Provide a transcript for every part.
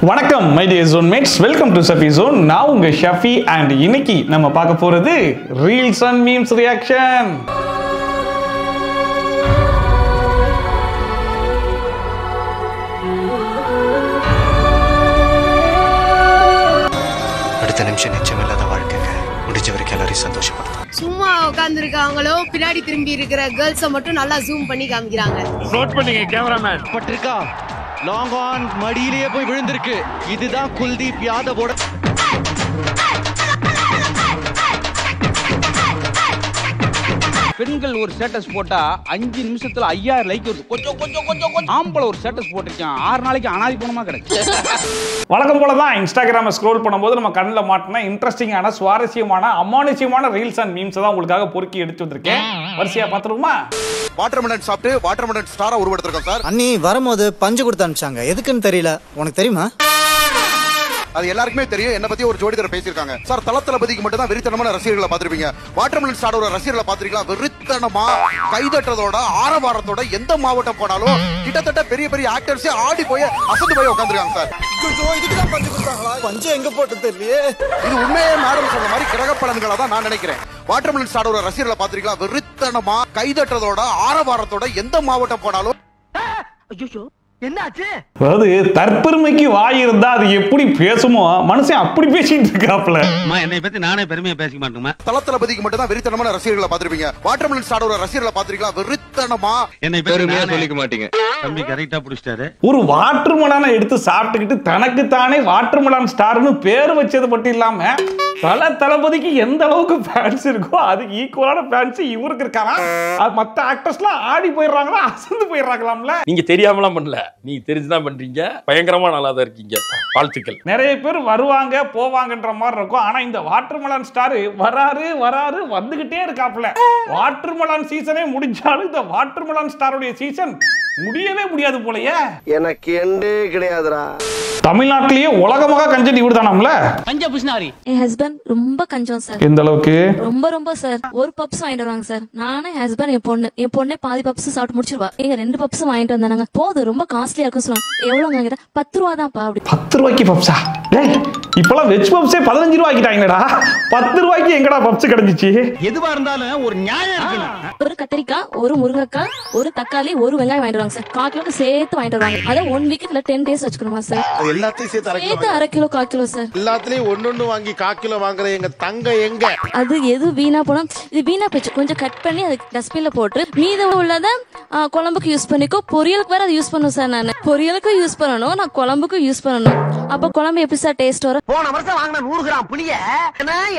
வணக்கம் my dear zone mates, welcome to Shafi zone. நான் உங்க ஷஃபி அண்ட் இன்னைக்கு நம்ம பார்க்க போறது ரீல்ஸ் அண்ட் மீம்ஸ் ரியாக்ஷன். அடுத்த நிமிஷம் நிச்சயமில்லாத வாழ்க்கைங்க முடிஞ்ச வரைக்கும் எல்லாரையும் சந்தோஷப்படுத்தும். சும்மா உட்கார்ந்துருக்காங்களோ பின்னாடி திரும்பி இருக்கிற கேர்ள்ஸை மட்டும் நல்லா ஜூம் பண்ணி காமிக்கிறாங்க. நோட் பண்ணீங்க கேமராமேன். பட்டிருக்கா லாங் ஆன் மடியிலேயே போய் விழுந்திருக்கு. இதுதான் குல்தீப் யாதவோட பெண்கள் ஒரு ஸ்டேட்டஸ் போட்டா 5 நிமிஷத்துல 5000 லைக் வருது. கொஞ்சம் ஆம்பளை ஒரு ஸ்டேட்டஸ் போட்டிருக்கேன் 6 நாளைக்கு அனாதி பணமா கிடைக்கும். வழக்கம் போல தான் இன்ஸ்டாகிராமை ஸ்க்ரோல் பண்ணும்போது நம்ம கண்ணில் மாட்டின இன்ட்ரெஸ்டிங்கான, சுவாரஸ்யமான, அமானுஷ்யமான ரீல்ஸ் அண்ட் மீம்ஸ் தான் உங்களுக்காக பொறுக்கி எடுத்து வந்திருக்கேன். வரிசையா பார்த்துருவோமா? வாட்டர்மெலன் சாப்பிட்டு வாட்டர்மெலன் ஸ்டாரா உருவெடுத்திருக்கோம் சார். அண்ணி வரும்போது பஞ்சு கொடுத்து அனுப்பிச்சாங்க, எதுக்குன்னு தெரியல. உனக்கு தெரியுமா? அது எல்லாருக்குமே தெரியும். என்ன பத்தி ஒரு ஜோடிதர் பேசியிருக்காங்க சார். தளபதிக்கு மட்டும் தான் வெறித்தனமான ரசிகர்களை பார்த்திருப்பீங்க. வாட்டர்மெலன் ஸ்டாரோட ரசிகர்களை பார்த்திருக்கீங்களா? வெறித்தனமா கைதட்டுறதோட ஆரவாரத்தோட எந்த மாவட்டம் போனாலும் கிட்டத்தட்ட பெரிய பெரிய ஆக்டர்ஸே ஆடி போய் அசந்து போய் உட்காந்துருக்காங்க சார். இதுக்குதான் பஞ்சு கொடுத்தாங்களா? பஞ்சு எங்க போட்டு தெரியலையே. இது உண்மையே மேடம் சொன்ன மாதிரி கிரக பலன்களா தான் நான் நினைக்கிறேன். வாட்டர்மெலன் ஸ்டாரோட ரசிகர்களை பார்த்திருக்கீங்களா? வெறித்தனமா கைதட்டுறதோட ஆரவாரத்தோட எந்த மாவட்டம் போனாலும் அதாவது தற்பெருமைக்கு வாய் இருந்தா அது எப்படி பேசுமோ, மனுஷன் அப்படி பேசிட்டு இருக்காப்ல. என்னை பத்தி நானே பெருமையா பேசிக்க மாட்டேமா. தளபதிக்கு மட்டும் தான் வெறித்தனமான ரசிகர்களை பார்த்திருப்பீங்க. வாட்டர்மெலன் ஸ்டாரோட ரசிகர்களை பார்த்திருக்கீங்களா? வெறித்தனமா என்னை பெருமையா சொல்லிக்க மாட்டீங்க. தம்பி கரெக்டா புடிச்சிட்டாரு. ஒரு வாட்டர் மெலானை எடுத்து சாப்பிட்டுக்கிட்டு தனக்கு தானே வாட்டர் மெலான் ஸ்டார்னு பேர் வச்சது மட்டும் இல்லாம தளபதிக்கு எந்த அளவுக்கு ஃபேன்ஸ் இருக்கோ அதுக்கு ஈக்குவலான ஃபேன்ஸ் இவருக்கு இருக்காரா. மத்த ஆக்டர்ஸ்லாம் ஆடி போயிடுறாங்களா, அசந்து போயிடுறாங்களாம்ல. நீங்க தெரியாமலாம் பண்ணல, நீங்க தெரிஞ்சுதான் பண்றீங்க. பயங்கரமா நல்லா தான் இருக்கீங்க. வாழ்த்துக்கள். நிறைய பேர் வருவாங்க போவாங்கன்ற மாதிரி இருக்கும். ஆனா இந்த வாட்டர் மெலான் ஸ்டார் வராரு வந்துகிட்டே இருக்காப்ல. வாட்டர் மெலான் சீசனே முடிஞ்சாலும் இந்த வாட்டர் மெலான் ஸ்டாருடைய சீசன் முடியவே முடியாது போலயே. எனக்கு எண்டே கிடையாதுடா. தமிழ்நாட்டிலேயே உலகமாக கஞ்சன் இவர் தானாம்ல. பஞ்ச புஷ்னாரி. என் ஹஸ்பண்ட் ரொம்ப கஞ்சம் சார். எந்த அளவுக்கு? ரொம்ப சார். ஒரு பப்ஸ் வாங்கிட்டு வருவாங்க சார். நானே ஹஸ்பண்ட் என் பொண்ணே பாதி பப்ஸ் சாப்பிட்டு முடிச்சிருவா. எங்க 2 பப்ஸ் வாங்கிட்டு வந்தாங்க. போதும், ரொம்ப காஸ்ட்லியா இருக்கும் சொல்லுவாங்க. எவ்வளவு கேட்டா 10 ரூபா தான்ப்பா. அப்படி 10 ரூபாய்க்கு பப்ஸா? டேய், இப்பெல்லாம் வெஜ் பப்ஸே 15 ரூபா ஆக்கிட்டாங்கடா. 10 ரூபாய்க்கு எங்கடா பப்ஸ் கிடைச்சிச்சு? எதுவா இருந்தாலும் ஒரு நியாயம் இருக்கணும். ஒரு கத்திரிக்காய், ஒரு முருங்கைக்காய், ஒரு தக்காளி, ஒரு வெங்காயம் வாங்கிட்டு வருவாங்க சார். 1/4 கிலோ சேர்த்து வாங்கிட்டு வருவாங்க. அதை 1 வீக் இல்ல 10 டேஸ் வச்சுக்கணுமா சார்? எல்லாத்தையும் சேர்த்து 1/2 கிலோ 1/4 கிலோ சார். எல்லாத்துலயும் ஒன்னொன்னு வாங்கி 1/4 கிலோ வாங்குற எங்க தங்க எங்க? அது எது வீணா போனா இது வீணா போச்சு. கொஞ்சம் கட் பண்ணி அது டஸ்ட்பின்ல போட்டு மீதம் உள்ளத குழம்புக்கு யூஸ் பண்ணிக்கோ. பொரியலுக்கு வேற அதை யூஸ் பண்ணும் சார். நான் பொரியலுக்கு யூஸ் பண்ணணும், நான் குழம்புக்கு யூஸ் பண்ணணும். அப்ப குழம்பு எப்படி சார் டேஸ்ட் வரும்? போன வருஷம் வாங்கின 100 கிராம் புளிய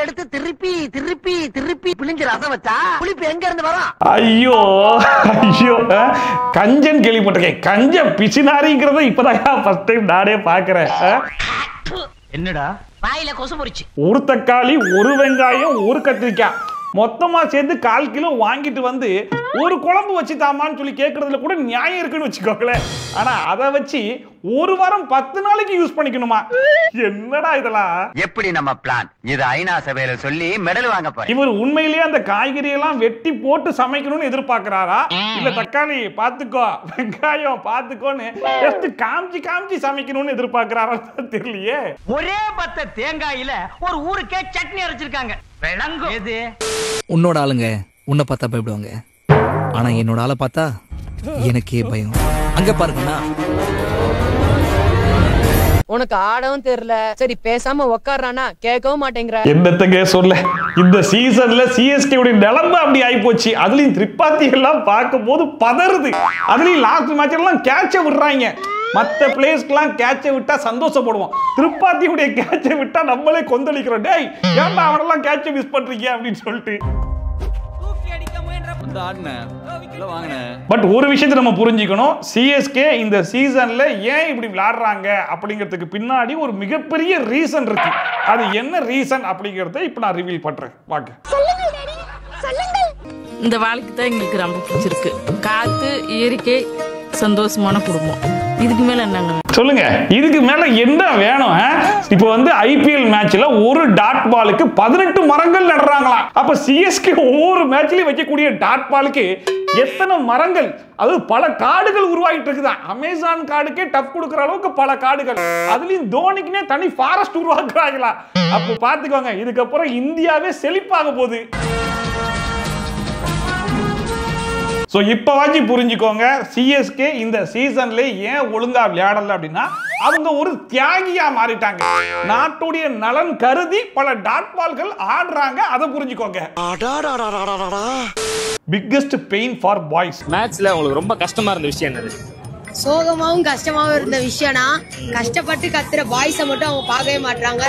எடுத்து திருப்பி பிழிஞ்சு ரசம் வச்சா புளிப்பு எங்க இருந்து வரும்? ஐயோ கஞ்சன் கேள்விப்பட்டிருக்கேன். கஞ்ச பிசினாரிங்கிறத இப்பதான் ஃபர்ஸ்ட் டைம் நானே பாக்குறேன். என்னடா வாயில கொசு முறிச்சு. ஒரு தக்காளி, ஒரு வெங்காயம், ஒரு கத்திரிக்காய் மொத்தமா சேர்ந்து 1/4 கிலோ வாங்கிட்டு வந்து ஒரு குழம்பு வச்சு தாமான்னு சொல்லி கேட்கறதுல கூட நியாயம் இருக்குன்னு வச்சுக்கோங்களேன். ஆனா அதை வச்சு ஒரு வாரம் 10 நாளைக்கு யூஸ் பண்ணிக்கணுமா? என்னடா இதெல்லாம்? எப்படி நம்ம பிளான்? இது ஐநா சபையில சொல்லி மெடல் வாங்க போறேன். இவர் உண்மையிலேயே அந்த காய்கறி எல்லாம் வெட்டி போட்டு சமைக்கணும்னு எதிர்பார்க்கிறாரா, இல்ல தக்காளி பாத்துக்கோ, வெங்காயம் பாத்துக்கோன்னு ஜஸ்ட் காமிச்சு சமைக்கணும்னு எதிர்பார்க்கிறாரா தெரியலையே. ஒரே பத்த தேங்காயில ஒரு ஊருக்கே சட்னி அரைச்சிருக்காங்க. விளங்கும் எது? உன்னோட ஆளுங்க உன்னை பார்த்தா பயப்படுவாங்க, ஆனா என்னோட ஆளை பார்த்தா எனக்கே பயம். அங்க பாருங்கண்ணா, உனக்கு ஆடவும் தெரியல, சரி பேசாம உட்கார்றானா கேட்கவும் மாட்டேங்கிற. என்னத்தங்க சொல்ல, இந்த சீசன்ல சிஎஸ்கே உடைய நிலைமை அப்படி ஆயி போச்சு. அதுலயும் திரிபாத்தி எல்லாம் பார்க்கும் போது பதறுது. அதுலயும் லாஸ்ட் மேட்ச் எல்லாம் கேட்ச விடுறாங்க. மற்ற பிளேயர்ஸ்க்கெல்லாம் கேட்சை விட்டா சந்தோஷப்படுவோம், திரிபாத்தியுடைய கேட்சை விட்டா நம்மளே கொந்தளிக்கிறோம். டேய் ஏன்டா அவனெல்லாம் கேட்சை மிஸ் பண்றீங்க அப்படின்னு சொல்லிட்டு. பட் ஒரு விஷயத்தை நம்ம புரிஞ்சுக்கணும், சிஎஸ்கே இந்த சீசன்ல ஏன் இப்படி விளையாடுறாங்க அப்படிங்கிறதுக்கு பின்னாடி ஒரு மிகப்பெரிய ரீசன் இருக்கு. அது என்ன ரீசன் அப்படிங்கறத இப்ப நான் ரிவீல் பண்றேன். வாங்க. இந்த வாழ்க்கை தான் எங்களுக்கு ரொம்ப பிடிச்சிருக்கு. காத்து, இயற்கை, சந்தோஷமான குடும்பம். இதுக்கு மேல என்னங்க சொல்லுங்க, இதுக்கு மேல என்ன வேணும்? இப்போ வந்து ஐபிஎல் மேட்ச்ல ஒரு டாட் பாலுக்கு 18 மரங்கள் நடுறாங்களாம். அப்ப சிஎஸ்கே ஒவ்வொரு மேட்ச்லயும் வைக்கக்கூடிய டாட் பாலுக்கு எத்தனை மரங்கள், அது பல காடுகள் உருவாகிட்டு இருக்குதான். அமேசான் காடுக்கே டஃப் கொடுக்குற அளவுக்கு பல காடுகள், அதுலயும் தோனிக்குனே தனி ஃபாரஸ்ட் உருவாக்குறாங்களா. அப்ப பாத்துக்கோங்க, இதுக்கப்புறம் இந்தியாவே செழிப்பாக போகுது. சோ இப்பவாச்சு புரிஞ்சுக்கோங்க, சிஎஸ்கே இந்த சீசன்ல ஏன் ஒழுங்கா விளையாடல அப்படின்னா அவங்க ஒரு தியாகியா மாறிட்டாங்க. நாட்டுடைய நலன் கருதி பல டாட் பால்கள் ஆடுறாங்க, அதை புரிஞ்சுக்கோங்க. Biggest pain for boys. மேட்ச்ல உங்களுக்கு ரொம்ப கஷ்டமா இருந்த விஷயம் என்னது? சோகமாவும் கஷ்டமாவும் இருந்த விஷயம்னா, கஷ்டப்பட்டு கத்துற பாய்ஸை மட்டும் அவங்க பார்க்கவே மாட்டாங்க.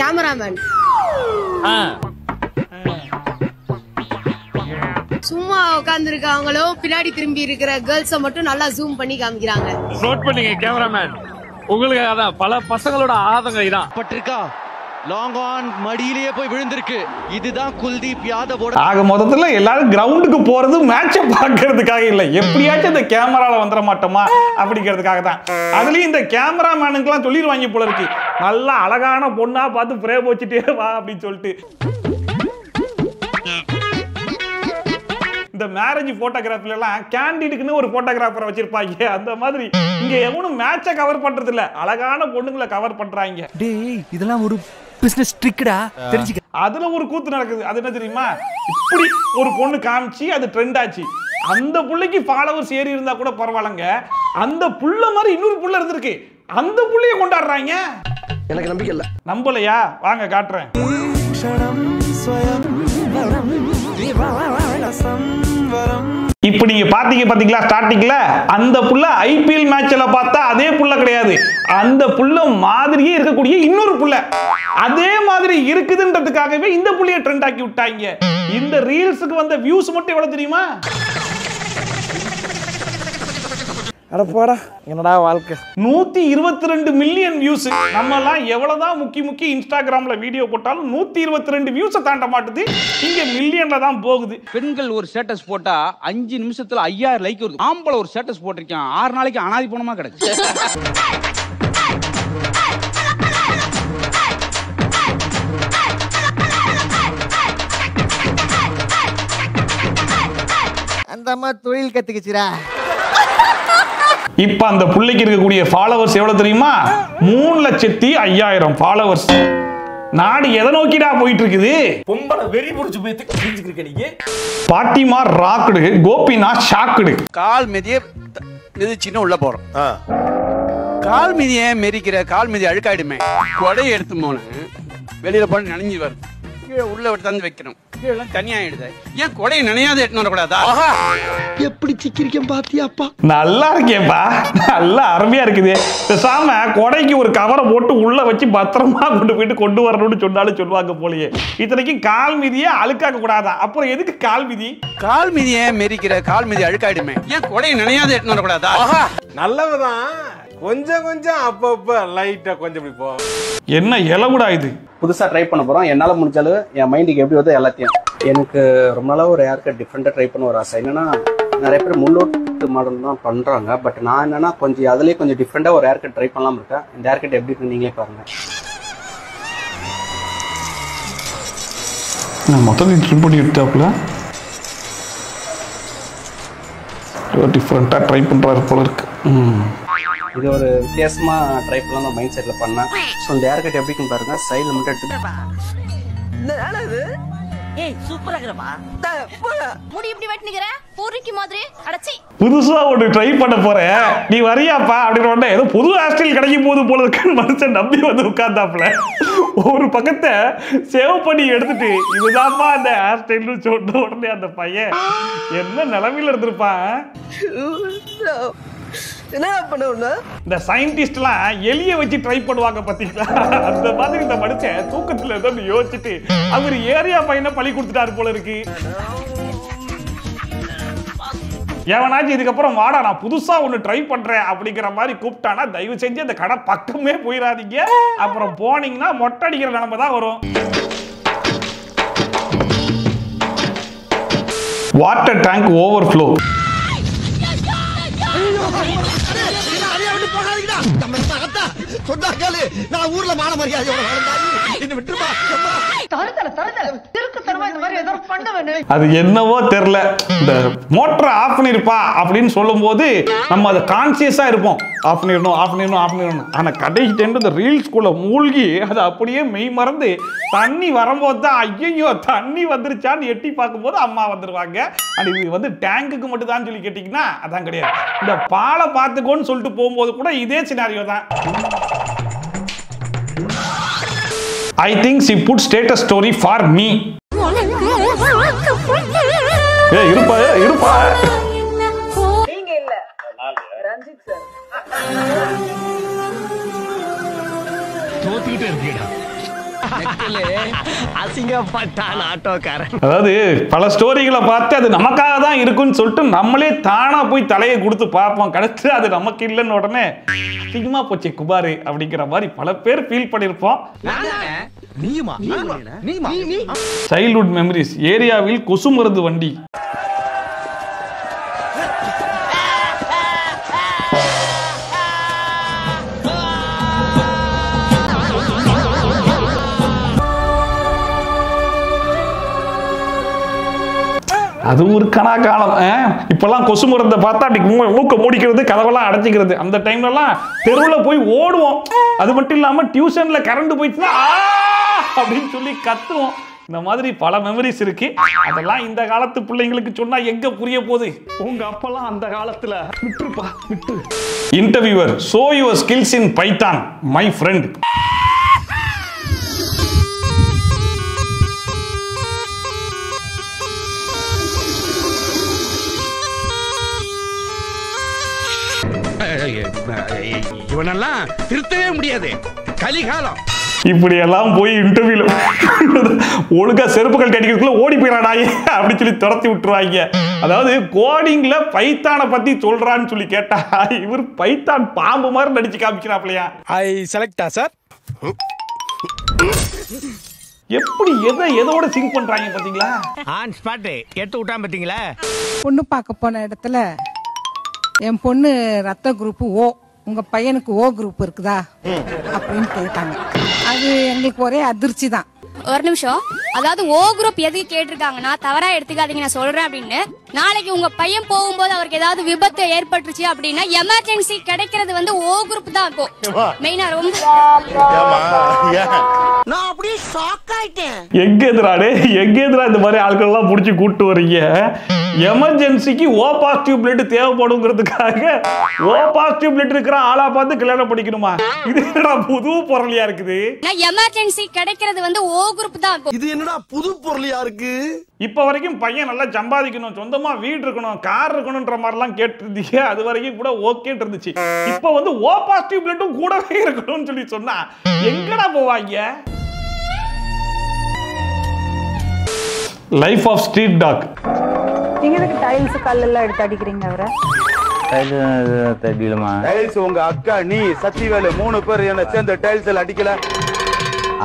கேமராமேன் சும்மா உட்கார்ந்து இருக்கவங்களோ பின்னாடி திரும்பி இருக்கிற கேர்ள்ஸ மட்டும் நல்லா ஜூம் பண்ணி காமிக்கிறாங்க. நோட் பண்ணீங்க கேமராமேன், உங்களுக்கு அதான் பல பசங்களோட ஆதங்கம் இதான் பட்டிருக்கா. லாங் ஆன் மடியிலேயே போய் விழுந்திருக்கு. இதுதான் குல்தீப் யாதவோட. ஆக மொத்தத்துல எல்லாரும் கிரவுண்டுக்கு போறது மேட்சை பார்க்கறதுக்காக இல்ல, எப்படியாச்சும் இந்த கேமரால வந்துட மாட்டோமா அப்படிங்கிறதுக்காக தான். அதுலயும் இந்த கேமராமேனுக்குலாம் சொல்லிடுவாங்க போல இருக்கு, நல்லா அழகான பொண்ணா பார்த்து பிரேம் வச்சுட்டே வா அப்படின்னு சொல்லிட்டு. இந்த மேரேஜ் போட்டோகிராஃபில எல்லாம் கேண்டிடுக்குன்னு ஒரு போட்டோகிராஃபரை வச்சிருப்பாங்க. அந்த மாதிரி இங்க எவனும் மேட்சை கவர் பண்றது இல்ல, அழகான பொண்ணுங்களை கவர் பண்றாங்க. டேய் இதெல்லாம் ஒரு பிசினஸ் ட்ரிக்டா, தெரிஞ்சுக்க. அதுல ஒரு கூத்து நடக்குது, அது என்ன தெரியுமா? இப்படி ஒரு பொண்ணு காமிச்சு அது ட்ரெண்ட் ஆச்சு. அந்த புள்ளைக்கு ஃபாலோவர்ஸ் ஏறி இருந்தா கூட பரவாயில்லைங்க, அந்த புள்ள மாதிரி இன்னொரு புள்ள இருந்திருக்கு, அந்த புள்ளைய கொண்டாடுறாங்க. எனக்கு நம்பிக்கை இல்ல. நம்பலையா? வாங்க காட்டுறேன். இப்ப நீங்க பாத்தீங்களா ஸ்டார்டிங்ல அந்த புள்ள ஐபிஎல் மேட்ச்ல பார்த்தா அதே புள்ள கிடையாது, அந்த புள்ள மாதிரியே இருக்கக்கூடிய இன்னொரு புள்ள அதே மாதிரி இருக்குதுன்றதுக்காகவே இந்த புள்ளைய ட்ரெண்ட் ஆக்கி விட்டாங்க. இந்த ரீல்ஸுக்கு வந்த வியூஸ் மட்டும் எவ்வளவு தெரியுமா? அடப்பாடா என்னடா வாழ்க்கை. 122 மில்லியன் வியூஸ். நம்ம எல்லாம் எவ்வளவுதான் முக்கி இன்ஸ்டாகிராம்ல வீடியோ போட்டாலும் 122 வியூஸை தாண்ட மாட்டுது, இங்க மில்லியன்ல தான் போகுது. பெண்கள் ஒரு ஸ்டேட்டஸ் போட்டா 5 நிமிஷத்துல 5000 லைக் வருது. ஆம்பளை ஒரு ஸ்டேட்டஸ் போட்டிருக்கான் 6 நாளைக்கு அனாதி பணமா கிடைச்சு. அந்த அம்மா தொழில் கத்துக்குச்சுடா. இப்ப அந்த புள்ளைக்கு இருக்கக்கூடிய ஃபாலோவர்ஸ் எவ்வளவு தெரியுமா? 3,05,000 ஃபாலோவர்ஸ். நாடு எதை நோக்கிடா போயிட்டு இருக்குது? பொம்பளை வெறி புடிச்சு போய் தெரிஞ்சுக்கிருக்க நீங்க. பாட்டிமா ராக்குடு, கோபிநாத் ஷாக்குடு. கால் மிதிய மிதிச்சின்னு உள்ள போறோம். கால் மிதிய மெரிக்கிற கால் மிதி அழுக்காயிடுமே. கொடையை எடுத்து போனேன், வெளியில போன நனைஞ்சு வரும், கீழே உள்ள விட்டு தந்து வைக்கணும், கீழே தனியாயிடுது. ஏன் கொடையை நினையாத எடுத்து வரக்கூடாதா? எப்படி சிக்கிரிக்கம் பாத்தியாப்பா? நல்லா இருக்கேப்பா, நல்லா அருமையா இருக்குது. பேசாம கொடைக்கு ஒரு கவரை போட்டு உள்ள வச்சு பத்திரமா கொண்டு வரணும்னு சொன்னாலும் சொல்லுவாங்க போலயே. இத்தனைக்கு கால் மிதியே அழுக்காக்க கூடாதா? அப்புறம் எதுக்கு கால் மிதி? கால் மிதிய மெரிக்கிற கால் மிதி அழுக்காயிடுமே. ஏன் கொடையை நினையாத எடுத்து வரக்கூடாதா? நல்லவதான், கொஞ்சம் அப்பப்ப லைட்டா கொஞ்சம் இப்படி போ. என்ன இலகுடா இது? புதுசா ட்ரை பண்ண போறோம். என்னால முடிஞ்சாலும் என் மைண்டுக்கு எப்படி வருது எல்லாத்தையும். எனக்கு ரொம்ப நாளா ஒரு ஹேர் கட் டிஃப்ரெண்டா ட்ரை பண்ண ஒரு ஆசை. என்னன்னா நிறைய பேர் முள்ளோட்டு மாடல் தான் பண்றாங்க, பட் நான் என்னன்னா கொஞ்சம் அதுலயே கொஞ்சம் டிஃப்ரெண்டா ஒரு ஹேர் கட் ட்ரை பண்ணலாம் இருக்கேன். இந்த ஹேர் கட் எப்படி இருக்கு நீங்களே பாருங்க. நான் மொத்தத்தையும் ட்ரிம் பண்ணி எடுத்தாப்புல டிஃப்ரெண்டா ட்ரை பண்றாரு போல இருக்கு. இது ஒரு வித்தியாசமா ட்ரை பண்ணலாம் மைண்ட் செட்ல பண்ணேன். ஸோ இந்த ஹேர் கட் எப்படின்னு பாருங்க. சைடில் மட்டும் எடுத்து ஏய் சூப்பரா இருக்குடா. முடி இப்படி வெட்டினிக்கற பூரிக்கு மாதிரி அடச்சி. புதுசா ஒரு ட்ரை பண்ண போறேன், நீ வரியாப்பா அப்படின்ற உடனே ஏதோ புது ஹேர் ஸ்டைல் கிடைக்கும் போது போல இருக்குன்னு மனுஷன் நம்பி வந்து உட்கார்ந்தாப்புல ஒரு பக்கத்தை சேவ் பண்ணி எடுத்துட்டு இதுதான்ப்பா அந்த ஹேர் ஸ்டைல்னு சொன்ன உடனே அந்த பையன் என்ன நிலைமையில இருந்திருப்பான். என்ன பண்ணுவா? இந்த சயின்டிஸ்ட்லாம் எலிய வச்சு ட்ரை பண்ணுவாங்க பாத்தீங்களா, அந்த மாதிரி இந்த மனுஷன் தூக்கத்துல ஏதோ யோசிச்சுட்டு அவர் ஏரியா பையனை பழி கொடுத்துட்டாரு போல இருக்கு. எவனாச்சும் இதுக்கப்புறம் வாடா நான் புதுசா ஒண்ணு ட்ரை பண்றேன் அப்படிங்கிற மாதிரி கூப்பிட்டானா தயவு செஞ்சு அந்த கடை பக்கமே போயிடாதீங்க. அப்புறம் போனீங்கன்னா மொட்டை அடிக்கிற நிலைமை தான் வரும். Water tank overflow. நான் ஊர்ல மான மரியாதையோட வாழ்ந்தாரு என்ன விட்டுருமா அது என்னவோ தெரியல, இந்த மோட்டரை ஆஃப் பண்ணிருப்பா அப்படின்னு சொல்லும் போது நம்ம அதை கான்சியஸா இருப்போம், ஆஃப் பண்ணிடணும். ஆனா கடைசிட்டு இந்த ரீல்ஸ்குள்ள மூழ்கி அது அப்படியே மெய் மறந்து தண்ணி வரும்போது தான் ஐயோ தண்ணி வந்துருச்சான்னு எட்டி பார்க்கும்போது அம்மா வந்துருவாங்க. அது இது வந்து டேங்குக்கு மட்டும் தான் சொல்லி கேட்டீங்கன்னா அதான் கிடையாது. இந்த பாலை பார்த்துக்கோன்னு சொல்லிட்டு போகும்போது கூட இதே சினாரியோ தான். I think she put status story for me. இருப்பா நீங்க இல்ல ரஞ்சித் சார் தோத்துக்கிட்டே இருக்கீடா அசிங்கப்பட்டான் ஆட்டோக்காரன். அதாவது பல ஸ்டோரிகளை பார்த்து அது நமக்காக தான் இருக்குன்னு சொல்லிட்டு நம்மளே தானா போய் தலையை கொடுத்து பார்ப்போம், கிடைச்சு அது நமக்கு இல்லைன்னு உடனே அதிகமா போச்சு குபாரு அப்படிங்கிற மாதிரி பல பேர் ஃபீல் பண்ணிருப்போம். Childhood memories. ஏரியாவில் கொசு மருந்து வண்டி. அது ஒரு கணக்காலம். இப்பெல்லாம் கொசு மருந்தை பார்த்தா அப்படி மூக்க மூடிக்கிறது, கதவெல்லாம் அடைச்சிக்கிறது. அந்த டைம்லலாம் தெருவில் போய் ஓடுவோம். அது மட்டும் இல்லாமல் டியூஷன்ல கரண்ட் போயிடுச்சுன்னா அப்படின்னு சொல்லி கத்துவோம். இந்த மாதிரி பல மெமரிஸ் இருக்கு. அதெல்லாம் இந்த காலத்து பிள்ளைங்களுக்கு சொன்னா எங்க புரிய போகுது? உங்க அப்பெல்லாம் அந்த காலத்துல விட்டு. Interviewer, show your skills in Python, my friend. இவனெல்லாம் திருத்தவே முடியாது, கலிகாலம். இப்படி எல்லாம் போய் இன்டர்வியூல ஒழுங்கா செருப்புகள் அடிக்கிறதுக்குள்ள ஓடி போயிடா அப்படின்னு சொல்லி துரத்தி விட்டுருவாங்க. அதாவது கோடிங்ல பைத்தானை பத்தி சொல்றான்னு சொல்லி கேட்டா இவர் பைத்தான் பாம்பு மாதிரி நடிச்சு காமிக்கிறாப்லையா. ஐ செலக்டா சார். எப்படி எதோட சிங்க் பண்றாங்க பாத்தீங்களா? ஆன் ஸ்பாட் எட்டு விட்டான் பாத்தீங்களா? பொண்ணு பார்க்க போன இடத்துல என் பொண்ணு ரத்த குரூப் ஓ, உங்க பையனுக்கு ஓ குரூப் இருக்குதா அப்படின்னு கேட்டாங்க. அது எங்களுக்கு ஒரே அதிர்ச்சி தான். ஒரு நிமிஷம், அதாவது ஓ குரூப் எதுக்கு கேட்டிருக்காங்கன்னா தவறா எடுத்துக்காதீங்க, நான் சொல்றேன் அப்படின்னு. நாளைக்கு உங்க பையன் போகும்போது அவருக்கு ஏதாவது விபத்து ஏற்பட்டுருச்சு அப்படின்னா எமர்ஜென்சி கிடைக்கிறது வந்து ஓ குரூப் தான் இருக்கும். மெயினா ரொம்ப நான் அப்படியே ஷாக் ஆயிட்டேன். எங்கேதுரா இந்த மாதிரி ஆட்கள் எல்லாம் புடிச்சு கூட்டு வரீங்க? எமர்ஜென்சிக்கு ஓ பாசிட்டிவ் பிளட் தேவைப்படுங்கிறதுக்காக ஓ பாசிட்டிவ் பிளட் இருக்கிற ஆளா பார்த்து கல்யாணம் பண்ணிக்கணுமா? இது என்னடா புது பொருளியா இருக்குது? எமர்ஜென்சி கிடைக்கிறது வந்து ஓ குரூப் தான் இருக்கும். இது என்னடா புது பொருளியா இருக்கு? இப்ப வரைக்கும் பையன் நல்லா சம்பாதிக்கணும், சொந்தமா வீடு இருக்கணும், கார் இருக்கணும்ன்ற மாதிரி எல்லாம் கேட்டிருந்தீங்க. அது வரைக்கும் கூட ஓகே இருந்துச்சு. இப்ப வந்து ஓ பாசிட்டிவ் பிளட்டும் கூடவே இருக்கணும்னு சொல்லி சொன்னா எங்கடா போவாங்க? Life of street dog. நீங்க எதுக்கு டைல்ஸ் கல்லெல்லாம் எடுத்து அடிக்கிறீங்க? அவரை டைல்ஸ் உங்க அக்கா நீ சத்திவேலு 3 பேர் என்ன சேர்ந்து டைல்ஸ் எல்லாம் அடிக்கல.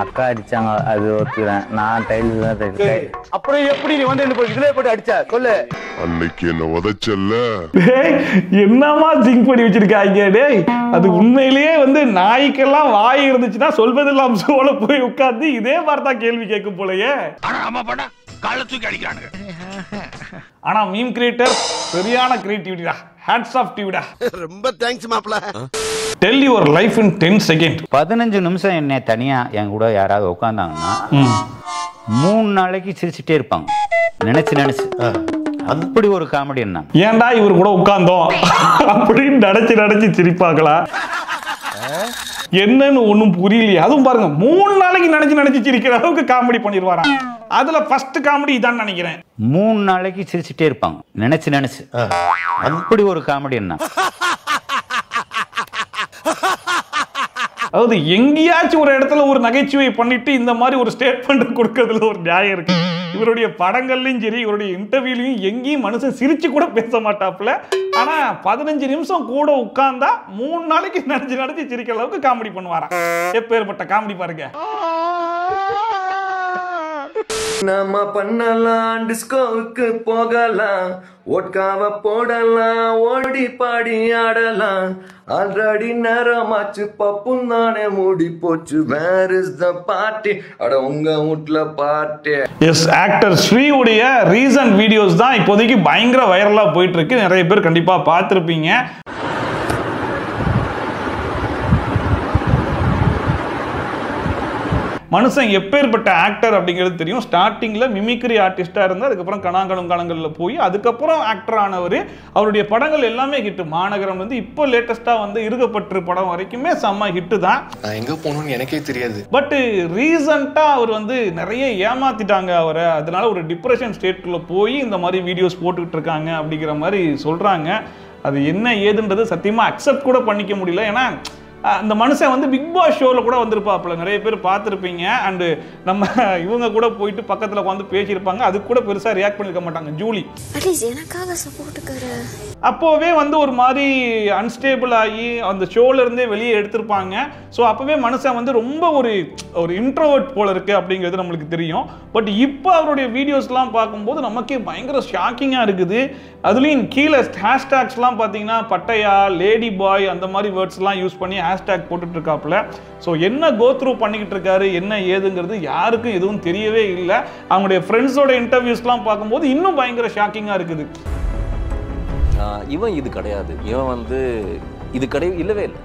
அக்கா அடிச்சாங்க, அது ஒத்துக்கிறேன். நான் டைல்ஸ் தான் தைக்கிறேன். அப்புறம் எப்படி நீ வந்து இதுல போட்டு அடிச்ச சொல்லு? அன்னைக்கு என்ன உதைச்சல்ல. என்னமா திங்க் பண்ணி வச்சிருக்காங்க டேய். அது உண்மையிலேயே வந்து நாய்க்கெல்லாம் வாய் இருந்துச்சுன்னா சொல்வதெல்லாம் சோல போய் உட்கார்ந்து இதே மாதிரி தான் கேள்வி கேட்கும் போலயே. கால தூக்கி அடிக்கிறானுங்க. ஆனா மீம் கிரியேட்டர் சரியான கிரியேட்டிவிட்டிடா. ஹேட்ஸ் ஆஃப் டு யூ டா. ரொம்ப தேங்க்ஸ் மாப்ள. Tell your life in 10 second. 15 நிமிஷம் என்ன தனியா என் கூட யாராவது உட்கார்ந்தாங்கன்னா 3 நாளைக்கு சிரிச்சுட்டே இருப்பாங்க. நினைச்சு அப்படி ஒரு காமெடி. என்ன ஏன்டா இவர் கூட உட்கார்ந்தோம் அப்படின்னு நினைச்சு சிரிப்பாங்களா? என்னன்னு ஒண்ணும் புரியலையே. அதுவும் பாருங்க 3 நாளைக்கு நினைச்சு சிரிக்கிற அளவுக்கு காமெடி பண்ணிடுவாராம். அதுல ஃபர்ஸ்ட் காமெடி இதான் நினைக்கிறேன். 3 நாளைக்கு சிரிச்சுட்டே இருப்பாங்க. நினைச்சு அப்படி ஒரு காமெடி. என்ன அதாவது எங்கேயாச்சும் ஒரு இடத்துல ஒரு நகைச்சுவை பண்ணிட்டு இந்த மாதிரி ஒரு ஸ்டேட்மெண்ட் கொடுக்கறதுல ஒரு நியாயம் இருக்கு. இவருடைய படங்கள்லயும் சரி, இவருடைய இன்டர்வியூலையும் எங்கேயும் மனுஷன் சிரிச்சு கூட பேச மாட்டாப்புல. ஆனா 15 நிமிஷம் கூட உட்கார்ந்தா 3 நாளைக்கு நினைச்சு சிரிக்கிற அளவுக்கு காமெடி பண்ணுவாராம். எப்பேற்பட்ட காமெடி பாருங்க. நாம பண்ணலாம் டிஸ்கோவுக்கு போகலாம் ஓட்காவ போடலாம் ஓடி பாடி ஆடலாம் ஆல்ரெடி நேரமாச்சு பப்பும் தானே மூடி போச்சு வேர் இஸ் த பார்ட்டி அட உங்க வீட்ல பார்ட்டி. எஸ், ஆக்டர் ஸ்ரீவுடைய ரீசன்ட் வீடியோஸ் தான் இப்போதைக்கு பயங்கர வைரலா போயிட்டு இருக்கு. நிறைய பேர் கண்டிப்பா பார்த்திருப்பீங்க. மனுஷன் எப்பேற்பட்ட ஆக்டர் அப்படிங்கிறது தெரியும். ஸ்டார்டிங்ல மிமிக்ரி ஆர்டிஸ்டா இருந்தா, அதுக்கப்புறம் கணாங்கணங்கள்ல போய் அதுக்கப்புறம் ஆக்டர் ஆனவர். அவருடைய படங்கள் எல்லாமே ஹிட். மாநகரம் வந்து இப்போ லேட்டஸ்டா வந்து இருக்கப்பட்டு படம் வரைக்குமே செம்ம ஹிட் தான். நான் எங்க போகணும்னு எனக்கே தெரியாது. பட் ரீசெண்டா அவர் வந்து நிறைய ஏமாத்திட்டாங்க அவரை. அதனால ஒரு டிப்ரெஷன் ஸ்டேட்குள்ள போய் இந்த மாதிரி வீடியோஸ் போட்டுக்கிட்டு இருக்காங்க அப்படிங்கிற மாதிரி சொல்றாங்க. அது என்ன ஏதுன்றது சத்தியமா அக்செப்ட் கூட பண்ணிக்க முடியல. ஏன்னா அந்த மனுஷன் வந்து பிக் பாஸ் ஷோவில் கூட வந்திருப்பாப்புல, நிறைய பேர் பார்த்துருப்பீங்க. அண்டு நம்ம இவங்க கூட போயிட்டு பக்கத்தில் உட்காந்து பேசியிருப்பாங்க. அது கூட பெருசாக ரியாக்ட் பண்ணிருக்க மாட்டாங்க. ஜூலி எனக்காக சப்போர்ட்டுக்காரு அப்போவே வந்து ஒரு மாதிரி அன்ஸ்டேபிள் ஆகி அந்த ஷோல இருந்தே வெளியே எடுத்திருப்பாங்க. ஸோ அப்போவே மனுஷன் வந்து ரொம்ப ஒரு இன்ட்ரோவர்ட் போல இருக்கு அப்படிங்கிறது நம்மளுக்கு தெரியும். பட் இப்போ அவருடைய வீடியோஸ்லாம் பார்க்கும்போது நமக்கே பயங்கர ஷாக்கிங்காக இருக்குது. அதுலேயும் கீழே ஹேஷ்டேக்ஸ்லாம் பார்த்தீங்கன்னா பட்டையா, லேடி பாய் அந்த மாதிரி வேர்ட்ஸ்லாம் யூஸ் பண்ணி ஹேஷ்டேக் போட்டுட்டு இருக்காப்புல. ஸோ என்ன கோத்ரூ பண்ணிக்கிட்டு இருக்காரு, என்ன ஏதுங்கிறது யாருக்கும் எதுவும் தெரியவே இல்லை. அவங்களுடைய ஃப்ரெண்ட்ஸோட இன்டர்வியூஸ்லாம் பார்க்கும்போது இன்னும் பயங்கர ஷாக்கிங்காக இருக்குது. இவன் இது கிடையாது, இவன் வந்து இது கிடையாது, இல்லவே இல்லை.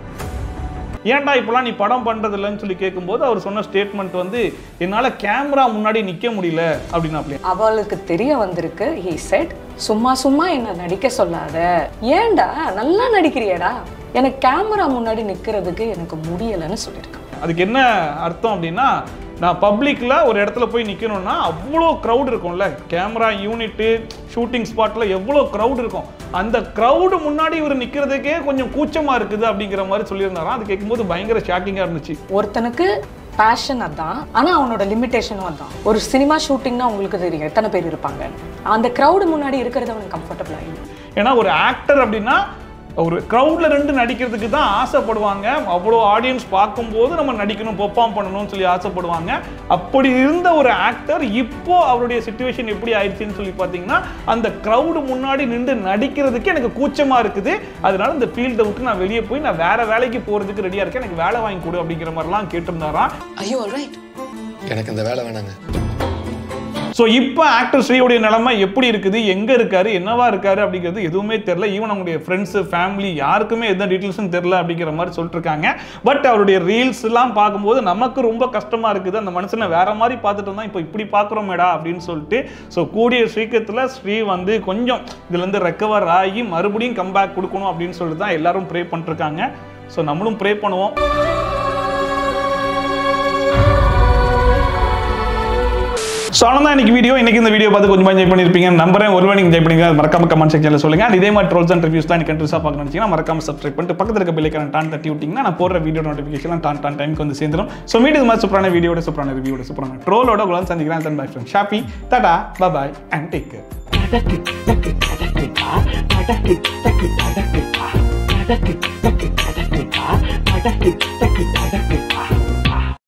ஏன்டா இப்பெல்லாம் நீ படம் பண்றது இல்லைன்னு சொல்லி கேட்கும்போது அவர் சொன்ன ஸ்டேட்மெண்ட் வந்து என்னால கேமரா முன்னாடி நிக்க முடியல அப்படின்னா. அவளுக்கு தெரிய வந்திருக்கு. he said சும்மா சும்மா என்ன நடிக்க சொல்லாத, ஏன்டா நல்லா நடிக்கிறியடா, எனக்கு கேமரா முன்னாடி நிக்கிறதுக்கு எனக்கு முடியலன்னு சொல்லியிருக்கான். அதுக்கு என்ன அர்த்தம் அப்படின்னா, நான் பப்ளிக்ல ஒரு இடத்துல போய் நிக்கணும்னா அவ்வளோ க்ரௌட் இருக்கும்ல, கேமரா யூனிட்டு ஷூட்டிங் ஸ்பாட்ல எவ்வளோ க்ரௌட் இருக்கும். அந்த க்ரௌடு முன்னாடி இவர் நிக்கிறதுக்கே கொஞ்சம் கூச்சமா இருக்குது அப்படிங்கிற மாதிரி சொல்லியிருந்தாராம். அது கேட்கும்போது பயங்கர ஷாக்கிங்கா இருந்துச்சு. ஒருத்தனுக்கு பேஷன் அதான், ஆனா அவனோட லிமிட்டேஷனும் அதான். ஒரு சினிமா ஷூட்டிங்னா உங்களுக்கு தெரியும் எத்தனை பேர் இருப்பாங்க. அந்த க்ரௌடு முன்னாடி இருக்கிறது அவனுக்கு கம்ஃபர்டபுள் ஆகிடும். ஏன்னா ஒரு ஆக்டர் அப்படின்னா ஒரு க்ரௌட்ல ரெண்டு நடிக்கிறதுக்கு தான் ஆசைப்படுவாங்க. அவ்வளோ ஆடியன்ஸ் பார்க்கும்போது நம்ம நடிக்கணும், பெர்ஃபார்ம் பண்ணணும்னு சொல்லி ஆசைப்படுவாங்க. அப்படி இருந்த ஒரு ஆக்டர் இப்போ அவருடைய சிச்சுவேஷன் எப்படி ஆயிடுச்சுன்னு சொல்லி பார்த்தீங்கன்னா, அந்த க்ரௌடு முன்னாடி நின்று நடிக்கிறதுக்கு எனக்கு கூச்சமா இருக்குது, அதனால இந்த ஃபீல்டை விட்டு நான் வெளியே போய் நான் வேற வேலைக்கு போறதுக்கு ரெடியா இருக்கேன், எனக்கு வேலை வாங்கி கொடு அப்படிங்கிற மாதிரிலாம் கேட்டிருந்தாராம். ஐயோ ஆல்ரைட், எனக்கு இந்த வேலை வேணாங்க. ஸோ இப்போ ஆக்டர் ஸ்ரீவுடைய நிலைமை எப்படி இருக்குது, எங்கே இருக்காரு, என்னவா இருக்காரு அப்படிங்கிறது எதுவுமே தெரில. ஈவன் அவங்களுடைய ஃப்ரெண்ட்ஸு, ஃபேமிலி யாருக்குமே எந்த டீட்டெயில்ஸும் தெரில அப்படிங்கிற மாதிரி சொல்லிட்டு இருக்காங்க. பட் அவருடைய ரீல்ஸ் எல்லாம் பார்க்கும்போது நமக்கு ரொம்ப கஷ்டமாக இருக்குது. அந்த மனுஷனை வேற மாதிரி பார்த்துட்டு இருந்தால் இப்போ இப்படி பார்க்குறோமேடா அப்படின்னு சொல்லிட்டு. ஸோ கூடிய சீக்கிரத்தில் ஸ்ரீ வந்து கொஞ்சம் இதுலேருந்து ரெக்கவர் ஆகி மறுபடியும் கம்பேக் கொடுக்கணும் அப்படின்னு சொல்லிட்டு தான் எல்லாரும் ப்ரே பண்ணிருக்காங்க. ஸோ நம்மளும் ப்ரே பண்ணுவோம். ஸோ அவ்வளோதான் இன்னைக்கு வீடியோ. இன்னைக்கு இந்த வீடியோ பார்த்து கொஞ்சம் என்ஜாய் பண்ணியிருப்பீங்க நம்புறேன். ஒருவேளை நீங்கள் என்ஜாய் பண்ணிங்க மறக்காம கமெண்ட் செக்ஷனில் சொல்லுங்க. இதே மாதிரி ட்ரோல்ஸ் அண்ட் ரிவ்யூஸ்லாம் எனக்கு கண்டிப்பாக பார்க்கணும்னு நினச்சிங்கன்னா மறக்காம சப்ஸ்கிரைப் பண்ணிட்டு பக்கத்தில் இருக்க பெல் ஐகானை டான் தட்டி விட்டிங்கன்னா நான் போடுற வீடியோ நோட்டிஃபிகேஷன் டான் டைமுக்கு வந்து சேர்ந்துடும். ஸோ மீண்டும் இது மாதிரி சூப்பரான வீடியோட, சூப்பரான ரிவ்யூட, சூப்பரான ட்ரோலோட உங்களை சந்திக்கிறேன். தன் by friend shoppy, Tata, bye and take care.